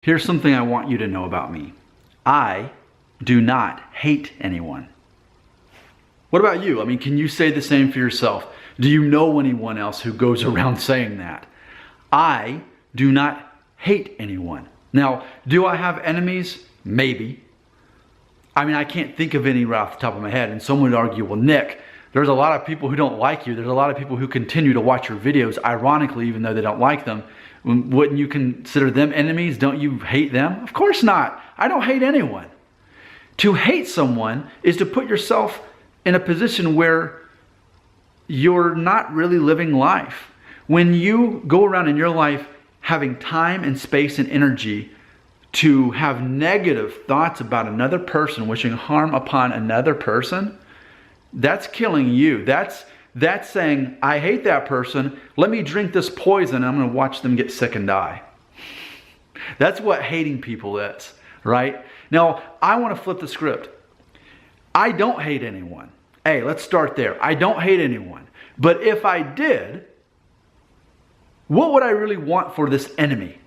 Here's something I want you to know about me. I do not hate anyone. What about you? I mean, can you say the same for yourself? Do you know anyone else who goes around saying that? I do not hate anyone. Now, do I have enemies? Maybe. I mean, I can't think of any right off the top of my head. And someone would argue, well, Nick, there's a lot of people who don't like you. There's a lot of people who continue to watch your videos, ironically, even though they don't like them. Wouldn't you consider them enemies? Don't you hate them? Of course not. I don't hate anyone. To hate someone is to put yourself in a position where you're not really living life. When you go around in your life having time and space and energy to have negative thoughts about another person, wishing harm upon another person, that's killing you. That's saying, I hate that person. Let me drink this poison and I'm going to watch them get sick and die. That's what hating people is, right? Now, I want to flip the script. I don't hate anyone. Hey, let's start there. I don't hate anyone. But if I did, what would I really want for this enemy?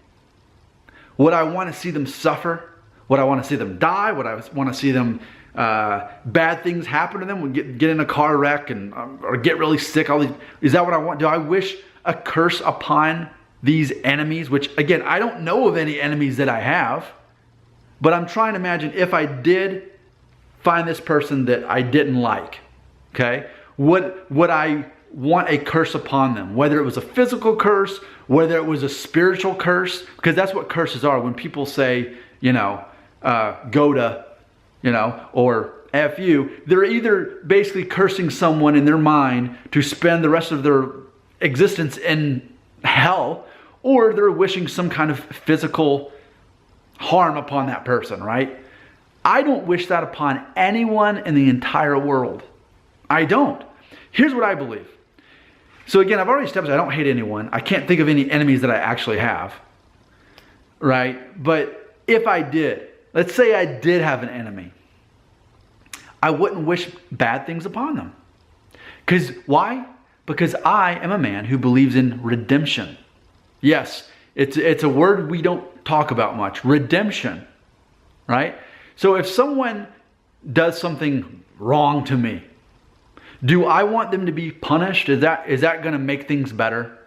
Would I want to see them suffer? Would I want to see them die? Would I want to see them bad things happen to them? Would get in a car wreck and or get really sick? Is that what I want? Do I wish a curse upon these enemies? Which again, I don't know of any enemies that I have, but I'm trying to imagine if I did find this person that I didn't like. Okay, would I want a curse upon them? Whether it was a physical curse, whether it was a spiritual curse, because that's what curses are. When people say, go to, or F you, they're either basically cursing someone in their mind to spend the rest of their existence in hell, or they're wishing some kind of physical harm upon that person, right? I don't wish that upon anyone in the entire world. I don't. Here's what I believe. So again, I've already established I don't hate anyone. I can't think of any enemies that I actually have, right? But if I did, let's say I did have an enemy, I wouldn't wish bad things upon them. Because why? Because I am a man who believes in redemption. Yes, it's a word we don't talk about much. Redemption, right? So if someone does something wrong to me, do I want them to be punished? Is that going to make things better?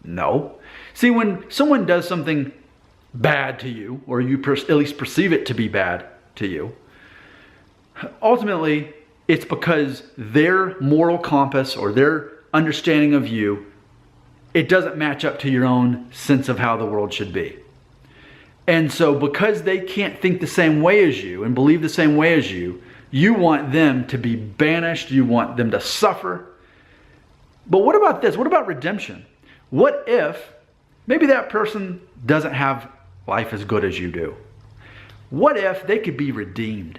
No. See, when someone does something bad to you, or you at least perceive it to be bad to you, ultimately it's because their moral compass or their understanding of you, it doesn't match up to your own sense of how the world should be. And so because they can't think the same way as you and believe the same way as you, you want them to be banished. You want them to suffer. But what about this? What about redemption? What if maybe that person doesn't have life as good as you do? What if they could be redeemed?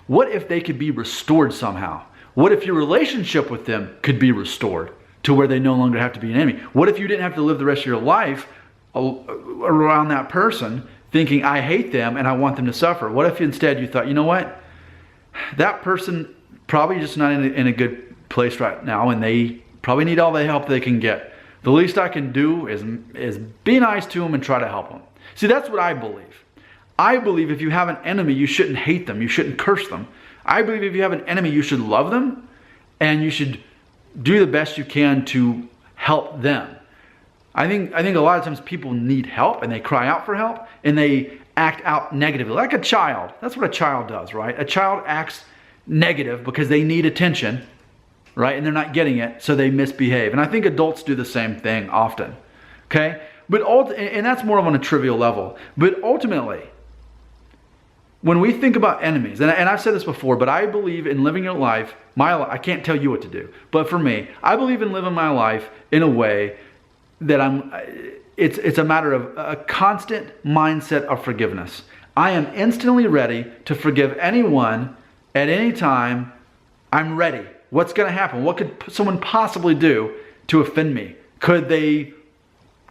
What if they could be restored somehow? What if your relationship with them could be restored to where they no longer have to be an enemy? What if you didn't have to live the rest of your life around that person thinking, I hate them and I want them to suffer? What if instead you thought, you know what? That person probably just not in a good place right now, and they probably need all the help they can get. The least I can do is be nice to them and try to help them. See, that's what I believe. I believe if you have an enemy, you shouldn't hate them. You shouldn't curse them. I believe if you have an enemy, you should love them, and you should do the best you can to help them. I think a lot of times people need help, and they cry out for help, and they act out negatively, like a child. That's what a child does, right? A child acts negative because they need attention, right? And they're not getting it, so they misbehave. And I think adults do the same thing often, okay? And that's more on a trivial level. But ultimately, when we think about enemies, and I've said this before, but I believe in living your life, I can't tell you what to do, but for me, I believe in living my life in a way that it's a matter of a constant mindset of forgiveness. I am instantly ready to forgive anyone at any time. I'm ready. What's going to happen? What could someone possibly do to offend me? Could they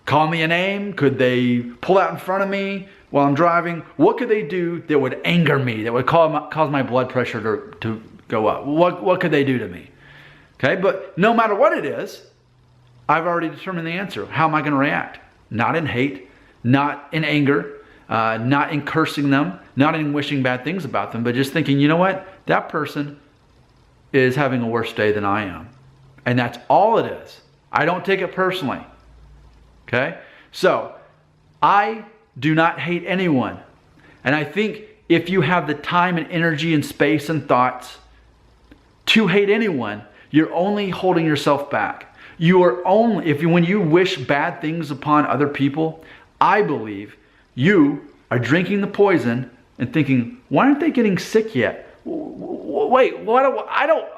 call me a name? Could they pull out in front of me while I'm driving? What could they do that would anger me, that would cause my blood pressure to go up? What could they do to me? Okay, but no matter what it is, I've already determined the answer. How am I going to react? Not in hate, not in anger, not in cursing them, not in wishing bad things about them, but just thinking, you know what? That person is having a worse day than I am. And that's all it is. I don't take it personally. Okay? So, I do not hate anyone. And I think if you have the time and energy and space and thoughts to hate anyone, you're only holding yourself back. You are only, when you wish bad things upon other people, I believe you are drinking the poison and thinking, why aren't they getting sick yet? Wait, what? I don't,